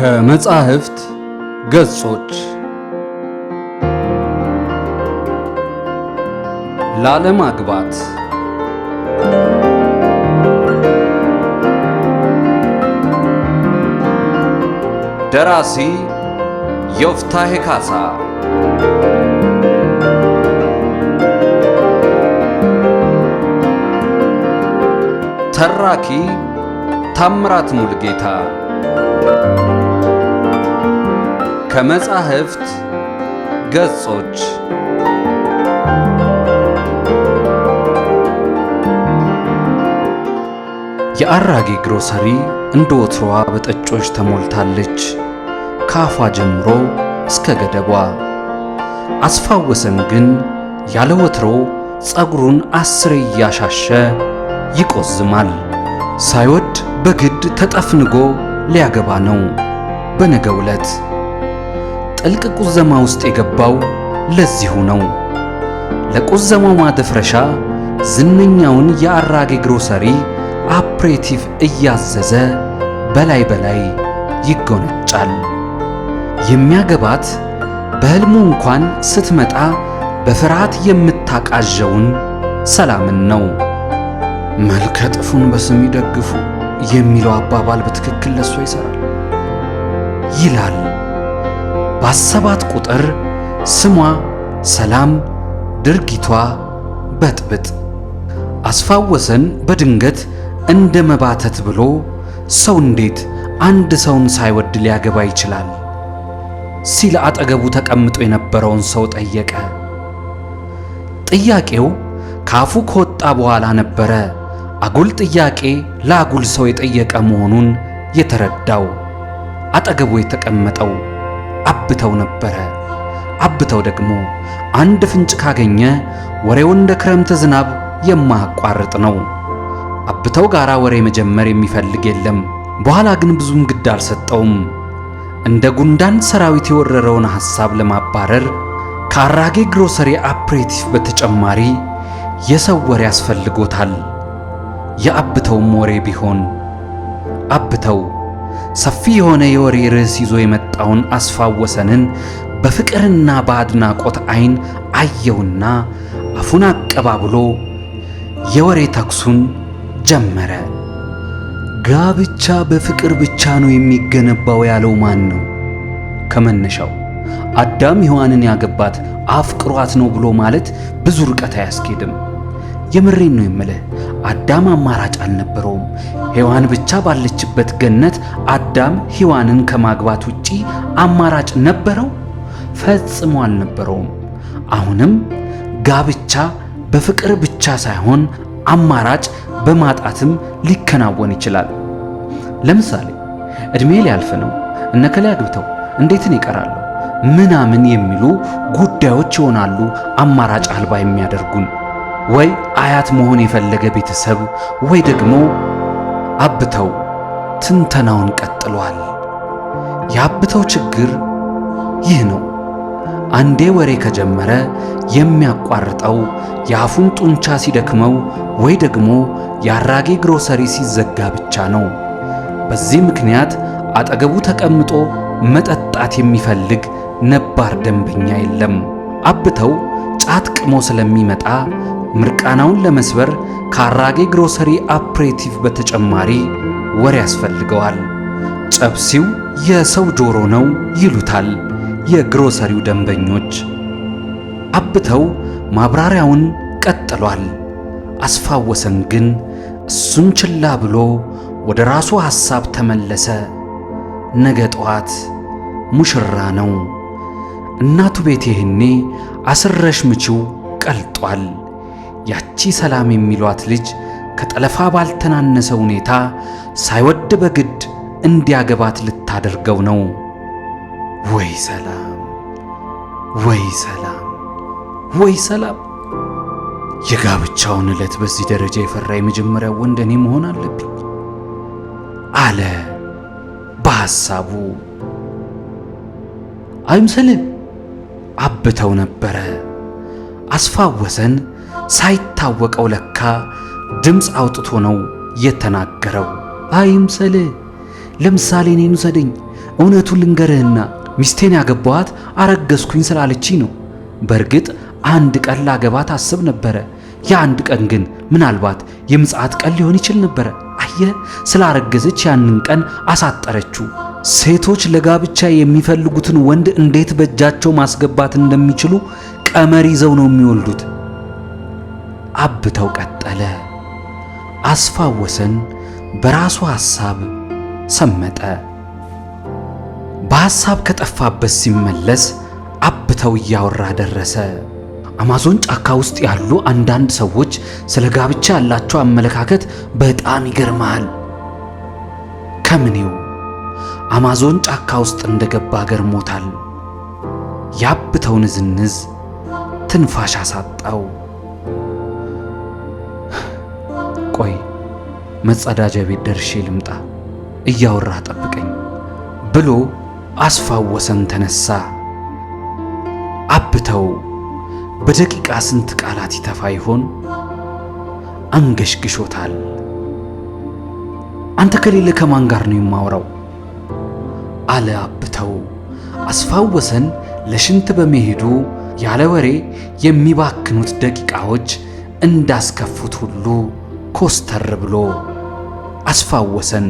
ከመጻሕፍት ገጾች ላለማግባት ደራሲ ዮፍታሔ ካሳ ተራኪ ታምራት ሙልጌታ ከመጻሕፍት ገጾች የአራጌ ግሮሰሪ እንደ ወትሮዋ በጠጮች ተሞልታለች። ከአፏ ጀምሮ እስከ ገደቧ። አስፋወሰን ግን ያለ ወትሮ ጸጉሩን አስሬ እያሻሸ ይቆዝማል። ሳይወድ በግድ ተጠፍንጎ ሊያገባ ነው። በነገው ዕለት ጥልቅ ቁዘማ ውስጥ የገባው ለዚሁ ነው። ለቁዘማው ማደፍረሻ ዝነኛውን የአራጌ ግሮሰሪ አፕሬቲቭ እያዘዘ በላይ በላይ ይጎነጫል። የሚያገባት በሕልሙ እንኳን ስትመጣ በፍርሃት የምታቃዠውን ሰላምን ነው። መልከ ጥፉን በስም ይደግፉ የሚለው አባባል በትክክል ለሷ ይሰራል ይላል። ባሰባት ቁጥር ስሟ ሰላም፣ ድርጊቷ በጥብጥ። አስፋወሰን በድንገት እንደ መባተት ብሎ ሰው እንዴት አንድ ሰውን ሳይወድ ሊያገባ ይችላል ሲል አጠገቡ ተቀምጦ የነበረውን ሰው ጠየቀ። ጥያቄው ካፉ ከወጣ በኋላ ነበረ አጉል ጥያቄ ለአጉል ሰው የጠየቀ መሆኑን የተረዳው። አጠገቡ የተቀመጠው አብተው ነበረ። አብተው ደግሞ አንድ ፍንጭ ካገኘ ወሬው እንደ ክረምት ዝናብ የማያቋርጥ ነው። አብተው ጋራ ወሬ መጀመር የሚፈልግ የለም። በኋላ ግን ብዙም ግድ አልሰጠውም። እንደ ጉንዳን ሰራዊት የወረረውን ሐሳብ ለማባረር ከአራጌ ግሮሰሪ አፕሬቲቭ በተጨማሪ የሰው ወሬ ያስፈልጎታል። የአብተውም ወሬ ቢሆን አብተው ሰፊ የሆነ የወሬ ርዕስ ይዞ የመጣውን አስፋወሰንን በፍቅርና በአድናቆት ዓይን አየውና አፉን አቀባብሎ የወሬ ተኩሱን ጀመረ። ጋብቻ በፍቅር ብቻ ነው የሚገነባው ያለው ማን ነው? ከመነሻው አዳም ሔዋንን ያገባት አፍቅሯት ነው ብሎ ማለት ብዙ ርቀት አያስኬድም። የምሬን ነው የምልህ። አዳም አማራጭ አልነበረውም። ሔዋን ብቻ ባለችበት ገነት አዳም ሔዋንን ከማግባት ውጪ አማራጭ ነበረው? ፈጽሞ አልነበረውም። አሁንም ጋብቻ በፍቅር ብቻ ሳይሆን አማራጭ በማጣትም ሊከናወን ይችላል። ለምሳሌ እድሜ ሊያልፍ ነው፣ እነከላይ አግብተው እንዴትን ይቀራሉ ምናምን የሚሉ ጉዳዮች ይሆናሉ አማራጭ አልባ የሚያደርጉን። ወይ አያት መሆን የፈለገ ቤተሰብ ወይ ደግሞ አብተው ትንተናውን ቀጥሏል። የአብተው ችግር ይህ ነው። አንዴ ወሬ ከጀመረ የሚያቋርጠው የአፉን ጡንቻ ሲደክመው ወይ ደግሞ የአራጌ ግሮሰሪ ሲዘጋ ብቻ ነው። በዚህ ምክንያት አጠገቡ ተቀምጦ መጠጣት የሚፈልግ ነባር ደንበኛ የለም። አብተው ጫት ቅሞ ስለሚመጣ ምርቃናውን ለመስበር ከአራጌ ግሮሰሪ አፕሬቲቭ በተጨማሪ ወሬ ያስፈልገዋል። ጨብሲው የሰው ጆሮ ነው ይሉታል የግሮሰሪው ደንበኞች። አብተው ማብራሪያውን ቀጥሏል። አስፋወሰን ግን እሱን ችላ ብሎ ወደ ራሱ ሐሳብ ተመለሰ። ነገ ጠዋት ሙሽራ ነው። እናቱ ቤት ይህኔ አስረሽ ምቺው ቀልጧል። ያቺ ሰላም የሚሏት ልጅ ከጠለፋ ባልተናነሰ ሁኔታ ሳይወድ በግድ እንዲያገባት ልታደርገው ነው። ወይ ሰላም፣ ወይ ሰላም፣ ወይ ሰላም! የጋብቻውን ዕለት በዚህ ደረጃ የፈራ የመጀመሪያው ወንድ እኔ መሆን አለብኝ አለ በሐሳቡ። አይምሰልህ አብተው ነበረ። አስፋወሰን ሳይታወቀው ለካ ድምፅ አውጥቶ ነው የተናገረው። አይምሰልህ፣ ለምሳሌ እኔን ውሰደኝ፣ እውነቱን ልንገርህና ሚስቴን ያገባኋት አረገዝኩኝ ስላለችኝ ነው። በእርግጥ አንድ ቀን ላገባት አስብ ነበረ። የአንድ ቀን ግን ምናልባት የምጽአት ቀን ሊሆን ይችል ነበረ። አየህ፣ ስላረገዘች ያንን ቀን አሳጠረችው። ሴቶች ለጋብቻ የሚፈልጉትን ወንድ እንዴት በእጃቸው ማስገባት እንደሚችሉ ቀመር ይዘው ነው የሚወልዱት። አብተው ቀጠለ። አስፋወሰን በራሱ ሐሳብ ሰመጠ። በሐሳብ ከጠፋበት ሲመለስ አብተው እያወራ ደረሰ። አማዞን ጫካ ውስጥ ያሉ አንዳንድ ሰዎች ስለ ጋብቻ ያላቸው አመለካከት በጣም ይገርማል። ከምኔው አማዞን ጫካ ውስጥ እንደገባ ገርሞታል። ያብተው ንዝንዝ ትንፋሽ አሳጣው። ቆይ መጸዳጃ ቤት ደርሼ ልምጣ፣ እያወራ ጠብቀኝ ብሎ አስፋወሰን ተነሳ። አብተው በደቂቃ ስንት ቃላት ይተፋ ይሆን? አንገሽግሾታል። አንተ ከሌለ ከማን ጋር ነው የማወራው? አለ አብተው። አስፋወሰን ለሽንት በመሄዱ ያለ ወሬ የሚባክኑት ደቂቃዎች እንዳስከፉት ሁሉ ኮስተር ብሎ አስፋወሰን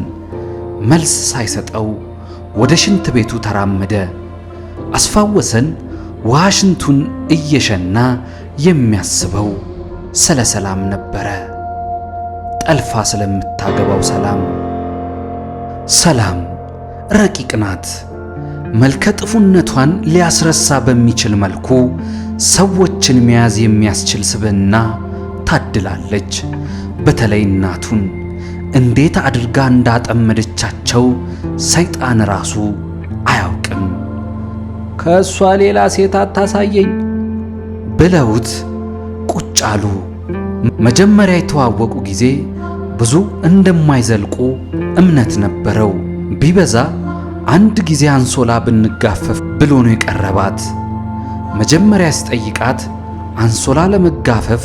መልስ ሳይሰጠው ወደ ሽንት ቤቱ ተራመደ። አስፋወሰን ዋሽንቱን እየሸና የሚያስበው ስለ ሰላም ነበረ። ጠልፋ ስለምታገባው ሰላም። ሰላም ረቂቅ ናት። መልከ ጥፉነቷን ሊያስረሳ በሚችል መልኩ ሰዎችን መያዝ የሚያስችል ስብዕና ታድላለች። በተለይ እናቱን እንዴት አድርጋ እንዳጠመደቻቸው ሰይጣን ራሱ አያውቅም። ከእሷ ሌላ ሴት አታሳየኝ ብለውት ቁጭ አሉ። መጀመሪያ የተዋወቁ ጊዜ ብዙ እንደማይዘልቁ እምነት ነበረው። ቢበዛ አንድ ጊዜ አንሶላ ብንጋፈፍ ብሎ ነው የቀረባት። መጀመሪያ ሲጠይቃት አንሶላ ለመጋፈፍ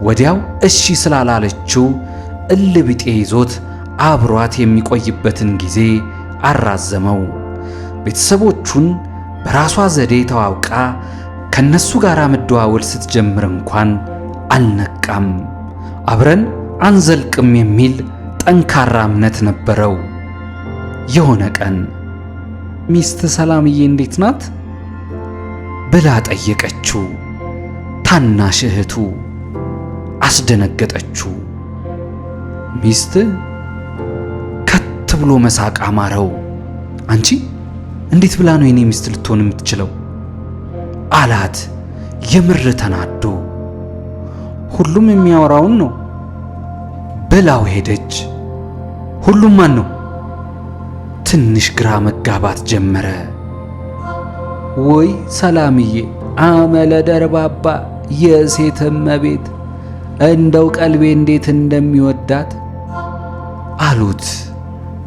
ወዲያው እሺ ስላላለችው እልብጤ ይዞት አብሯት የሚቆይበትን ጊዜ አራዘመው። ቤተሰቦቹን በራሷ ዘዴ ተዋውቃ ከነሱ ጋር መደዋወል ስትጀምር እንኳን አልነቃም። አብረን አንዘልቅም የሚል ጠንካራ እምነት ነበረው። የሆነ ቀን ሚስት ሰላምዬ እንዴት ናት ብላ ጠየቀችው። ታናሽ እህቱ አስደነገጠችው። ሚስት ከት ብሎ መሳቅ አማረው። አንቺ እንዴት ብላ ነው የኔ ሚስት ልትሆን የምትችለው አላት የምር ተናዶ። ሁሉም የሚያወራውን ነው ብላው ሄደች። ሁሉም ማን ነው? ትንሽ ግራ መጋባት ጀመረ። ወይ ሰላምዬ አመለ ደርባባ የሴት እመቤት እንደው ቀልቤ እንዴት እንደሚወዳት አሉት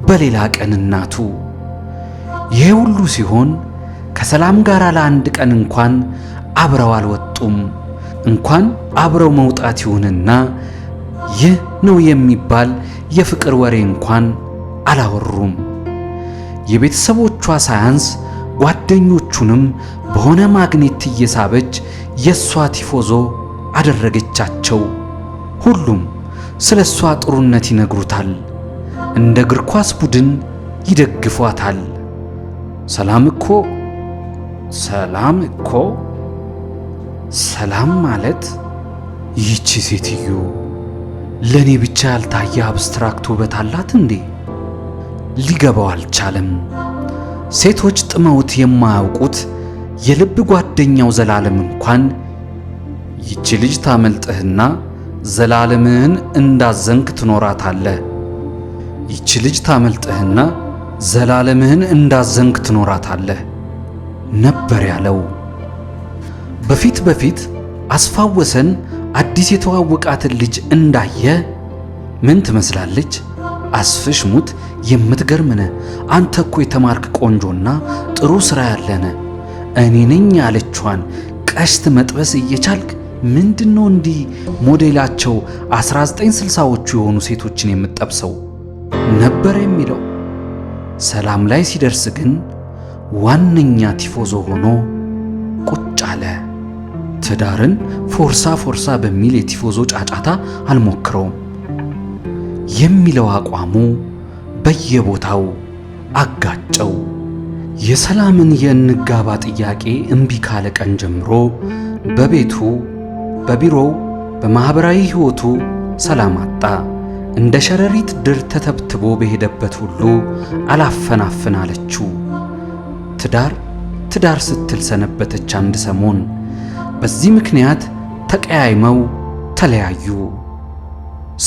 በሌላ ቀን እናቱ። ይሄ ሁሉ ሲሆን ከሰላም ጋር ለአንድ ቀን እንኳን አብረው አልወጡም። እንኳን አብረው መውጣት ይሁንና ይህ ነው የሚባል የፍቅር ወሬ እንኳን አላወሩም። የቤተሰቦቿ ሳያንስ ጓደኞቹንም በሆነ ማግኔት እየሳበች የሷ ቲፎዞ አደረገቻቸው። ሁሉም ስለ እሷ ጥሩነት ይነግሩታል። እንደ እግር ኳስ ቡድን ይደግፏታል። ሰላም እኮ ሰላም ማለት ይህቺ ሴትዮ ለኔ ብቻ ያልታየ አብስትራክት ውበት አላት እንዴ? ሊገባው አልቻለም። ሴቶች ጥመውት የማያውቁት የልብ ጓደኛው ዘላለም እንኳን ይህች ልጅ ታመልጥህና ዘላለምህን እንዳዘንክ ትኖራታለህ፣ ይህች ልጅ ታመልጥህና ዘላለምህን እንዳዘንክ ትኖራታለህ ነበር ያለው። በፊት አስፋወሰን አዲስ የተዋወቃትን ልጅ እንዳየ ምን ትመስላለች? አስፍሽ ሙት የምትገርምነ አንተ እኮ የተማርክ ቆንጆና ጥሩ ሥራ ያለነ እኔ ነኝ ያለችዋን ቀሽት መጥበስ እየቻልክ ምንድነው እንዲህ ሞዴላቸው 1960ዎቹ የሆኑ ሴቶችን የምትጠብሰው ነበር የሚለው። ሰላም ላይ ሲደርስ ግን ዋነኛ ቲፎዞ ሆኖ ቁጭ አለ። ትዳርን ፎርሳ በሚል የቲፎዞ ጫጫታ አልሞክረውም የሚለው አቋሙ በየቦታው አጋጨው። የሰላምን የእንጋባ ጥያቄ እምቢ ካለ ቀን ጀምሮ በቤቱ፣ በቢሮው፣ በማኅበራዊ ሕይወቱ ሰላም አጣ። እንደ ሸረሪት ድር ተተብትቦ በሄደበት ሁሉ አላፈናፍን አለችው። ትዳር ስትል ሰነበተች አንድ ሰሞን። በዚህ ምክንያት ተቀያይመው ተለያዩ።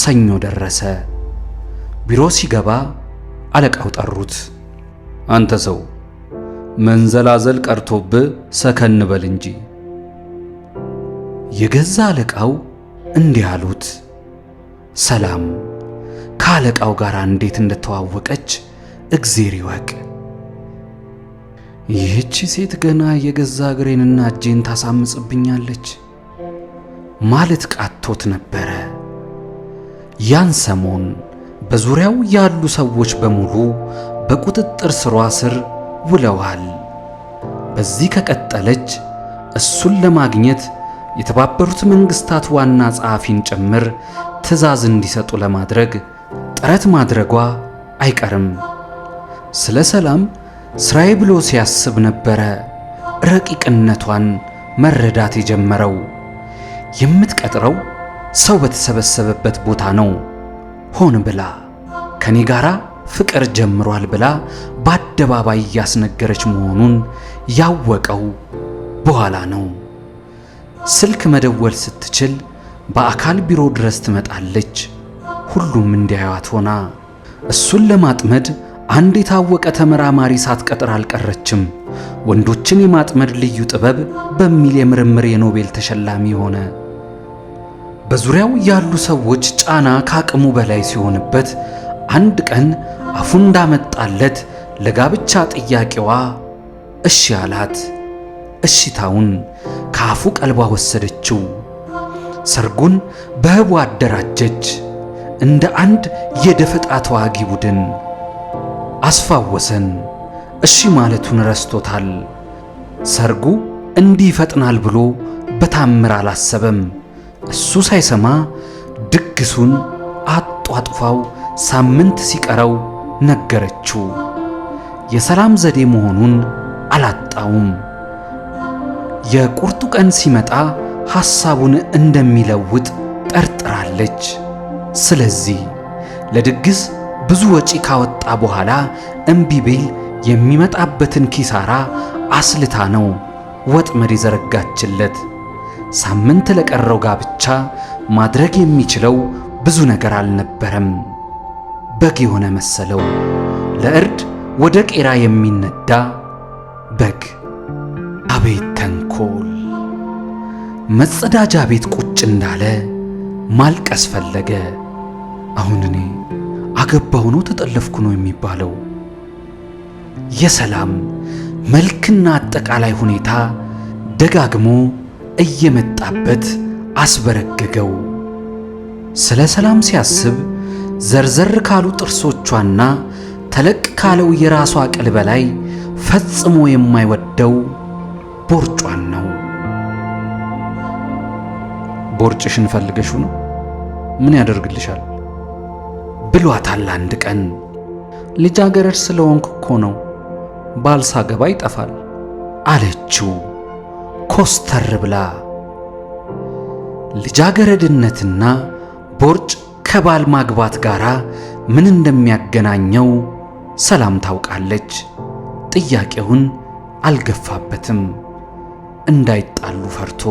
ሰኞ ደረሰ። ቢሮ ሲገባ አለቃው ጠሩት። አንተ ሰው መንዘላዘል ቀርቶብህ ሰከን በል እንጂ። የገዛ አለቃው እንዲህ አሉት። ሰላም ከአለቃው ጋር እንዴት እንደተዋወቀች እግዜር ይወቅ። ይህቺ ሴት ገና የገዛ እግሬንና እጄን ታሳምጽብኛለች ማለት ቃቶት ነበረ። ያን ሰሞን በዙሪያው ያሉ ሰዎች በሙሉ በቁጥጥር ስር ውለዋል። በዚህ ከቀጠለች እሱን ለማግኘት የተባበሩት መንግስታት ዋና ጸሐፊን ጭምር ትዕዛዝ እንዲሰጡ ለማድረግ ጥረት ማድረጓ አይቀርም። ስለ ሰላም ስራዬ ብሎ ሲያስብ ነበረ ረቂቅነቷን መረዳት የጀመረው። የምትቀጥረው ሰው በተሰበሰበበት ቦታ ነው። ሆን ብላ ከኔ ጋራ ፍቅር ጀምሯል ብላ በአደባባይ እያስነገረች መሆኑን ያወቀው በኋላ ነው። ስልክ መደወል ስትችል በአካል ቢሮ ድረስ ትመጣለች። ሁሉም እንዲያዩት ሆና እሱን ለማጥመድ አንድ የታወቀ ተመራማሪ ሳትቀጥር አልቀረችም። ወንዶችን የማጥመድ ልዩ ጥበብ በሚል የምርምር የኖቤል ተሸላሚ ሆነ። በዙሪያው ያሉ ሰዎች ጫና ከአቅሙ በላይ ሲሆንበት አንድ ቀን አፉ እንዳመጣለት ለጋብቻ ጥያቄዋ እሺ አላት። እሺታውን ከአፉ ቀልባ ወሰደችው። ሰርጉን በህቡ አደራጀች። እንደ አንድ የደፈጣ ተዋጊ ቡድን አስፋወሰን። እሺ ማለቱን ረስቶታል። ሰርጉ እንዲህ ይፈጥናል ብሎ በታምር አላሰበም። እሱ ሳይሰማ ድግሱን አጧጥፋው ሳምንት ሲቀረው ነገረችው። የሰላም ዘዴ መሆኑን አላጣውም። የቁርጡ ቀን ሲመጣ ሐሳቡን እንደሚለውጥ ጠርጥራለች። ስለዚህ ለድግስ ብዙ ወጪ ካወጣ በኋላ እምቢ ቢል የሚመጣበትን ኪሳራ አስልታ ነው ወጥመድ የዘረጋችለት። ሳምንት ለቀረው ጋብቻ ማድረግ የሚችለው ብዙ ነገር አልነበረም። በግ የሆነ መሰለው፣ ለእርድ ወደ ቄራ የሚነዳ በግ። አቤት ተንኮል! መጸዳጃ ቤት ቁጭ እንዳለ ማልቀስ ፈለገ። አሁን እኔ አገባሁ ነው ተጠለፍኩ ነው የሚባለው? የሰላም መልክና አጠቃላይ ሁኔታ ደጋግሞ እየመጣበት አስበረገገው። ስለ ሰላም ሲያስብ ዘርዘር ካሉ ጥርሶቿና ተለቅ ካለው የራሷ ቅል በላይ ፈጽሞ የማይወደው ቦርጯን ነው። ቦርጭሽን ፈልገሽው ነው? ምን ያደርግልሻል ብሏታል አንድ ቀን። ልጃገረድ ስለሆንኩ እኮ ነው፣ ባልሳገባ ይጠፋል አለችው ኮስተር ብላ። ልጃገረድነትና ቦርጭ ከባል ማግባት ጋር ምን እንደሚያገናኘው ሰላም ታውቃለች። ጥያቄውን አልገፋበትም፣ እንዳይጣሉ ፈርቶ።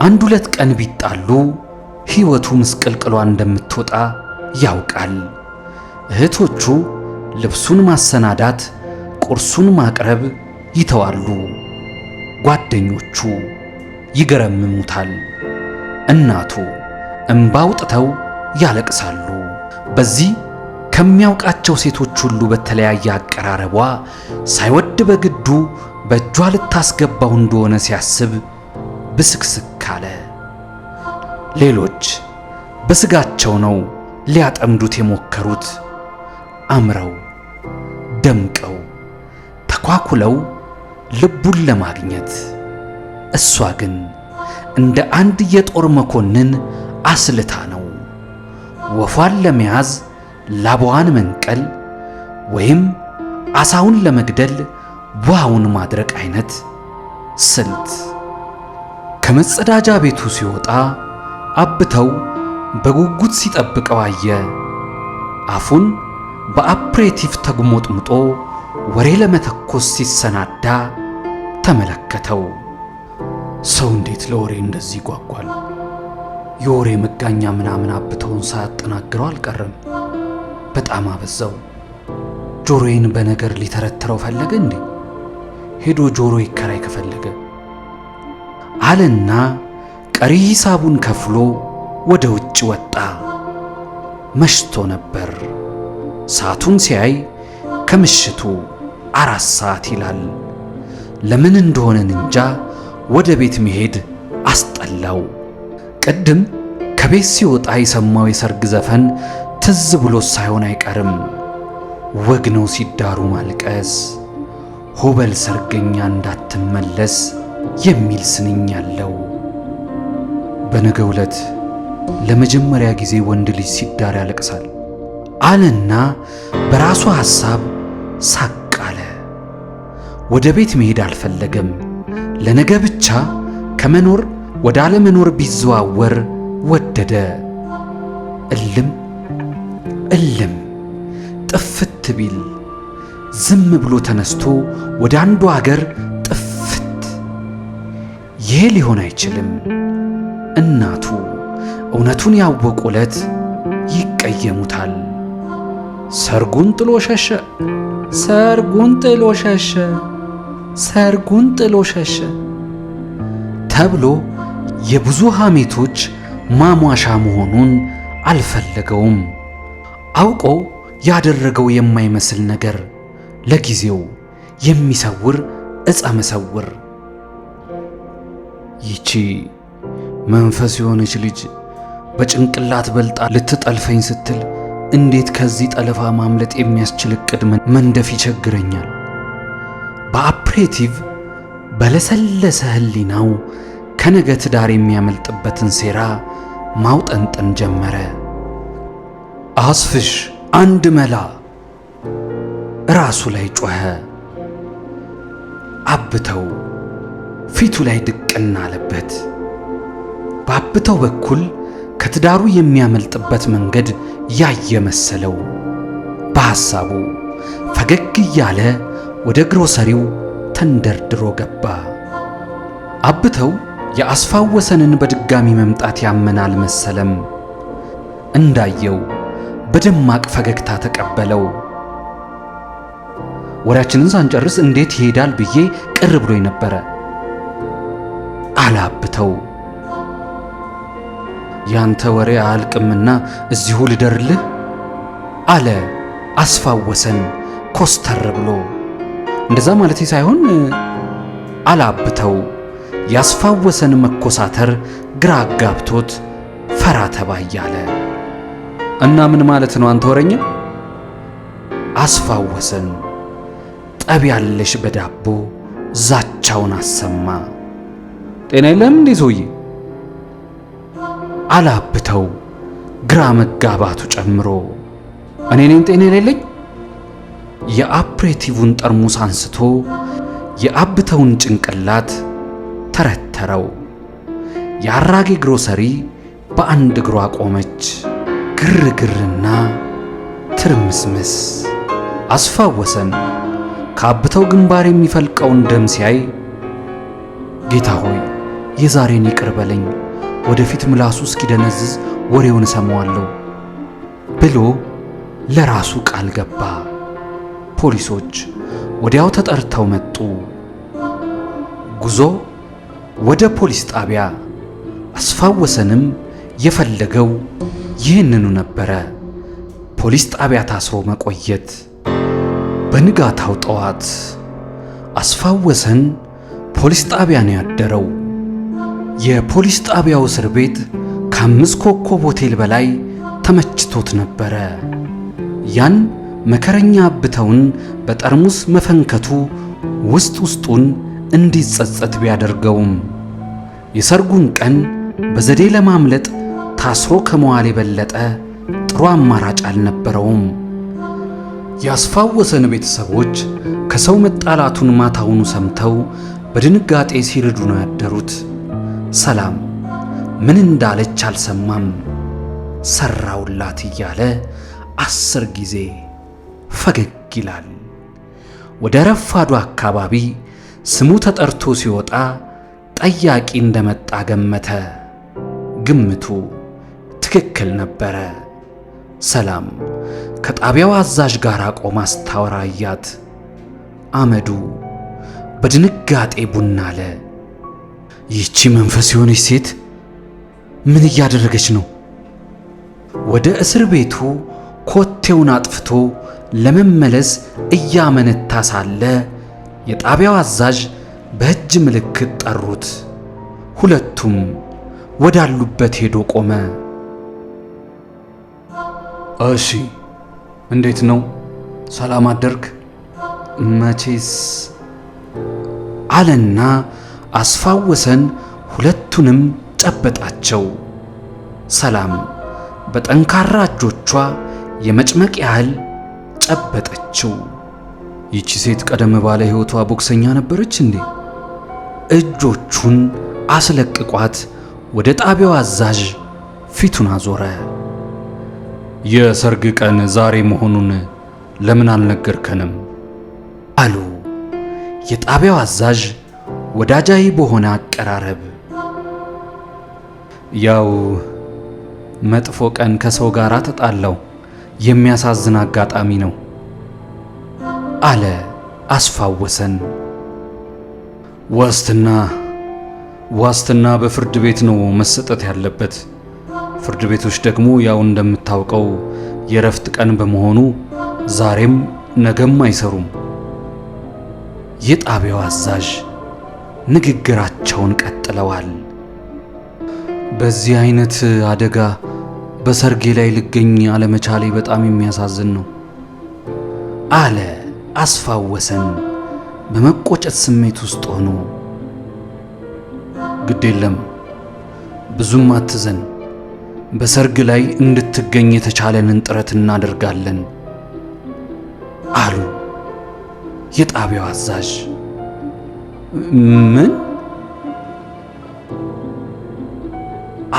አንድ ሁለት ቀን ቢጣሉ ሕይወቱ ምስቅልቅሏ እንደምትወጣ ያውቃል። እህቶቹ ልብሱን ማሰናዳት፣ ቁርሱን ማቅረብ ይተዋሉ። ጓደኞቹ ይገረምሙታል። እናቱ እምባ አውጥተው ያለቅሳሉ። በዚህ ከሚያውቃቸው ሴቶች ሁሉ በተለያየ አቀራረቧ ሳይወድ በግዱ በእጇ ልታስገባው እንደሆነ ሲያስብ ብስክስክ አለ። ሌሎች በስጋቸው ነው ሊያጠምዱት የሞከሩት። አምረው ደምቀው ተኳኩለው ልቡን ለማግኘት እሷ ግን እንደ አንድ የጦር መኮንን አስልታ ነው ወፏን ለመያዝ ላባዋን መንቀል ወይም አሳውን ለመግደል ውሃውን ማድረቅ አይነት ስልት። ከመጸዳጃ ቤቱ ሲወጣ አብተው በጉጉት ሲጠብቀው አየ። አፉን በአፕሬቲቭ ተጉሞጥምጦ ወሬ ለመተኮስ ሲሰናዳ ተመለከተው። ሰው እንዴት ለወሬ እንደዚህ ይጓጓል? የወሬ መጋኛ ምናምን አብተውን ሳያጠናግረው አልቀረም። በጣም አበዛው። ጆሮዬን በነገር ሊተረትረው ፈለገ እንዴ? ሄዶ ጆሮ ይከራይ ከፈለገ አለና ቀሪ ሂሳቡን ከፍሎ ወደ ውጭ ወጣ። መሽቶ ነበር። ሰዓቱን ሲያይ ከምሽቱ 4 ሰዓት ይላል። ለምን እንደሆነ እንጃ ወደ ቤት መሄድ አስጠላው። ቅድም ከቤት ሲወጣ የሰማው የሰርግ ዘፈን ትዝ ብሎት ሳይሆን አይቀርም። ወግ ነው ሲዳሩ ማልቀስ፣ ሆበል ሰርገኛ እንዳትመለስ የሚል ስንኝ ያለው። በነገው ዕለት ለመጀመሪያ ጊዜ ወንድ ልጅ ሲዳር ያለቅሳል አለና በራሱ ሐሳብ ሳቅ አለ። ወደ ቤት መሄድ አልፈለገም። ለነገ ብቻ ከመኖር ወደ አለመኖር ቢዘዋወር ወደደ። እልም ጥፍት ቢል ዝም ብሎ ተነስቶ ወደ አንዱ አገር ጥፍት። ይሄ ሊሆን አይችልም። እናቱ እውነቱን ያወቁ ዕለት ይቀየሙታል። ሰርጉን ጥሎ ሸሸ፣ ሰርጉን ጥሎ ሸሸ፣ ሰርጉን ጥሎ ሸሸ ተብሎ የብዙ ሐሜቶች ማሟሻ መሆኑን አልፈለገውም። አውቆ ያደረገው የማይመስል ነገር ለጊዜው የሚሰውር ዕፀ መሰውር። ይቺ መንፈስ የሆነች ልጅ በጭንቅላት በልጣ ልትጠልፈኝ ስትል እንዴት ከዚህ ጠለፋ ማምለጥ የሚያስችል ዕቅድ መንደፍ ይቸግረኛል። በአፕሬቲቭ በለሰለሰ ሕሊናው ከነገ ትዳር የሚያመልጥበትን ሴራ ማውጠንጠን ጀመረ። አስፍሽ አንድ መላ ራሱ ላይ ጮኸ። አብተው ፊቱ ላይ ድቅና አለበት። በአብተው በኩል ከትዳሩ የሚያመልጥበት መንገድ ያየ መሰለው። በሐሳቡ ፈገግ እያለ ወደ ግሮሰሪው ተንደርድሮ ገባ። አብተው የአስፋው ወሰንን በድጋሚ መምጣት ያመናል መሰለም። እንዳየው በደማቅ ፈገግታ ተቀበለው። ወሬያችንን ሳንጨርስ እንዴት ይሄዳል ብዬ ቅር ብሎኝ ነበረ አለ አብተው። ያንተ ወሬ አልቅምና እዚሁ ልደርልህ አለ አስፋው ወሰን ኮስተር ብሎ። እንደዛ ማለቴ ሳይሆን አለ አብተው። የአስፋው ወሰን መኮሳተር ግራ አጋብቶት ፈራ ተባ እያለ። እና ምን ማለት ነው አንተ ወረኛ? አስፋው ወሰን ጠብ ያለሽ በዳቦ ዛቻውን አሰማ። ጤና የለህም እንዴ ሰውዬ? አለ አብተው ግራ መጋባቱ ጨምሮ። እኔ ነኝ ጤና የሌለኝ? የአፕሬቲቭን ጠርሙስ አንስቶ የአብተውን ጭንቅላት ተረተረው። የአራጌ ግሮሰሪ በአንድ እግሯ ቆመች። ግርግርና ትርምስምስ። አስፋው ወሰን ከአብተው ግንባር የሚፈልቀውን ደም ሲያይ ጌታ ሆይ የዛሬን ይቅር በለኝ፣ ወደፊት ምላሱ እስኪደነዝዝ ወሬውን እሰማዋለሁ ብሎ ለራሱ ቃል ገባ። ፖሊሶች ወዲያው ተጠርተው መጡ። ጉዞ ወደ ፖሊስ ጣቢያ። አስፋው ወሰንም የፈለገው ይህንኑ ነበረ፣ ፖሊስ ጣቢያ ታስሮ መቆየት። በንጋታው ጠዋት አስፋው ወሰን ፖሊስ ጣቢያ ነው ያደረው። የፖሊስ ጣቢያው እስር ቤት ከ5 ኮከብ ሆቴል በላይ ተመችቶት ነበረ። ያን መከረኛ አብተውን በጠርሙስ መፈንከቱ ውስጥ ውስጡን እንዲጸጸት ቢያደርገውም የሰርጉን ቀን በዘዴ ለማምለጥ ታስሮ ከመዋል የበለጠ ጥሩ አማራጭ አልነበረውም። ያስፋወሰን ቤተሰቦች ከሰው መጣላቱን ማታውኑ ሰምተው በድንጋጤ ሲርዱ ነው ያደሩት። ሰላም ምን እንዳለች አልሰማም። ሰራውላት እያለ 10 ጊዜ ፈገግ ይላል። ወደ ረፋዱ አካባቢ ስሙ ተጠርቶ ሲወጣ ጠያቂ እንደመጣ ገመተ። ግምቱ ትክክል ነበረ። ሰላም ከጣቢያው አዛዥ ጋር ቆማ ስታወራ አያት። አመዱ በድንጋጤ ቡና አለ። ይህቺ መንፈስ የሆነች ሴት ምን እያደረገች ነው? ወደ እስር ቤቱ ኮቴውን አጥፍቶ ለመመለስ እያመነታ ሳለ የጣቢያው አዛዥ በእጅ ምልክት ጠሩት። ሁለቱም ወዳሉበት ሄዶ ቆመ። እሺ እንዴት ነው? ሰላም አደርክ? መቼስ አለና አስፋወሰን ሁለቱንም ጨበጣቸው። ሰላም በጠንካራ እጆቿ የመጭመቅ ያህል ጨበጠችው። ይቺ ሴት ቀደም ባለ ሕይወቷ ቦክሰኛ ነበረች እንዴ? እጆቹን አስለቅቋት ወደ ጣቢያው አዛዥ ፊቱን አዞረ። የሰርግ ቀን ዛሬ መሆኑን ለምን አልነገርከንም? አሉ የጣቢያው አዛዥ ወዳጃዊ በሆነ አቀራረብ። ያው መጥፎ ቀን ከሰው ጋር ተጣላው፣ የሚያሳዝን አጋጣሚ ነው አለ አስፋወሰን። ዋስትና በፍርድ ቤት ነው መሰጠት ያለበት። ፍርድ ቤቶች ደግሞ ያው እንደምታውቀው የረፍት ቀን በመሆኑ ዛሬም ነገም አይሰሩም። የጣቢያው አዛዥ ንግግራቸውን ቀጥለዋል። በዚህ አይነት አደጋ በሰርጌ ላይ ልገኝ አለመቻሌ በጣም የሚያሳዝን ነው አለ አስፋወሰን በመቆጨት ስሜት ውስጥ ሆኖ። ግድ የለም ብዙም አትዘን፣ በሰርግ ላይ እንድትገኝ የተቻለንን ጥረት እናደርጋለን አሉ የጣቢያው አዛዥ። ምን?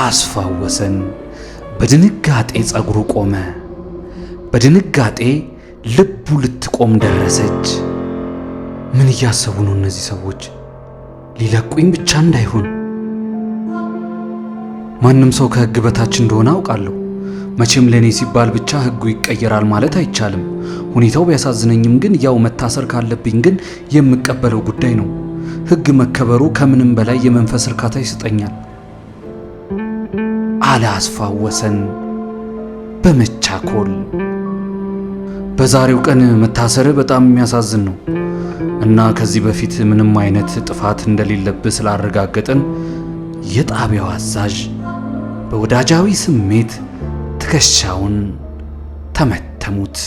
አስፋወሰን በድንጋጤ ጸጉሩ ቆመ። በድንጋጤ ልቡ ልትቆም ደረሰች። ምን እያሰቡ ነው እነዚህ ሰዎች? ሊለቁኝ ብቻ እንዳይሆን። ማንም ሰው ከሕግ በታች እንደሆነ አውቃለሁ። መቼም ለኔ ሲባል ብቻ ሕጉ ይቀየራል ማለት አይቻልም። ሁኔታው ቢያሳዝነኝም ግን ያው መታሰር ካለብኝ ግን የምቀበለው ጉዳይ ነው። ሕግ መከበሩ ከምንም በላይ የመንፈስ እርካታ ይሰጠኛል አለ አስፋወሰን በመቻኮል። በዛሬው ቀን መታሰር በጣም የሚያሳዝን ነው እና ከዚህ በፊት ምንም አይነት ጥፋት እንደሌለብህ ስላረጋገጥን የጣቢያው አዛዥ በወዳጃዊ ስሜት ትከሻውን ተመተሙት።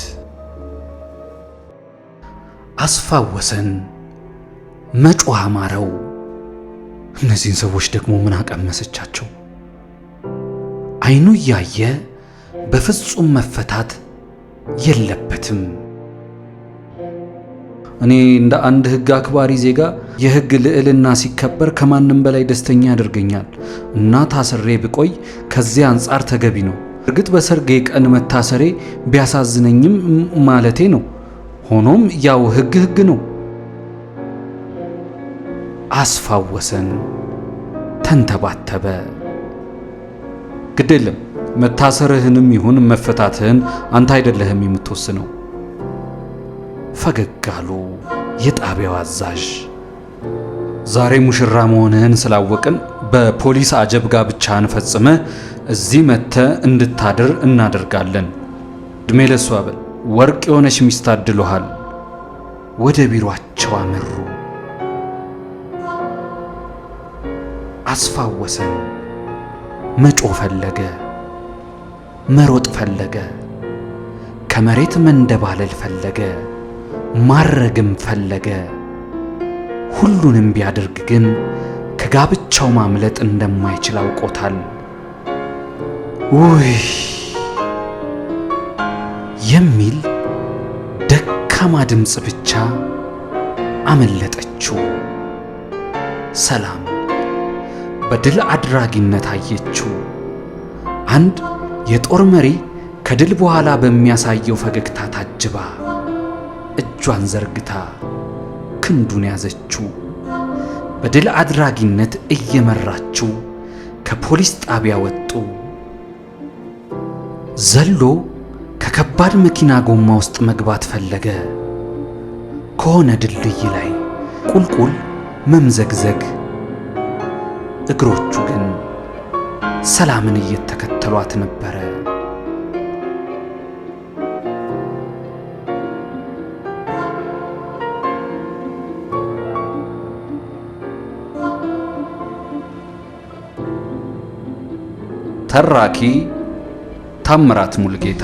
አስፋወሰን መጮህ አማረው። እነዚህን ሰዎች ደግሞ ምን አቀመሰቻቸው? አይኑ እያየ በፍጹም መፈታት የለበትም። እኔ እንደ አንድ ሕግ አክባሪ ዜጋ የሕግ ልዕልና ሲከበር ከማንም በላይ ደስተኛ ያደርገኛል እና ታስሬ ብቆይ ከዚያ አንጻር ተገቢ ነው። እርግጥ በሰርጌ ቀን መታሰሬ ቢያሳዝነኝም ማለቴ ነው። ሆኖም ያው ሕግ ነው። አስፋወሰን ተንተባተበ። ግድ የለም መታሰርህንም ይሁን መፈታትህን አንተ አይደለህም የምትወስነው። ፈገግ አሉ የጣቢያው አዛዥ። ዛሬ ሙሽራ መሆንህን ስላወቅን በፖሊስ አጀብ ጋብቻህን ፈጽመህ እዚህ መጥተህ እንድታድር እናደርጋለን። እድሜ ለሷ በል፣ ወርቅ የሆነች ሚስት አድሎሃል። ወደ ቢሮአቸው አመሩ። አስፋወሰን መጮህ ፈለገ፣ መሮጥ ፈለገ። ከመሬት መንደባለል ፈለገ፣ ማረግም ፈለገ። ሁሉንም ቢያደርግ ግን ከጋብቻው ማምለጥ እንደማይችል አውቆታል። ውይ የሚል ደካማ ድምፅ ብቻ አመለጠችው። ሰላም በድል አድራጊነት አየችው። አንድ የጦር መሪ ከድል በኋላ በሚያሳየው ፈገግታ ታጅባ እጇን ዘርግታ ክንዱን ያዘችው። በድል አድራጊነት እየመራችው ከፖሊስ ጣቢያ ወጡ። ዘሎ ከከባድ መኪና ጎማ ውስጥ መግባት ፈለገ። ከሆነ ድልድይ ላይ ቁልቁል መምዘግዘግ፣ እግሮቹ ግን ሰላምን እየተከተሏት ነበረ። ተራኪ ታምራት ሙልጌታ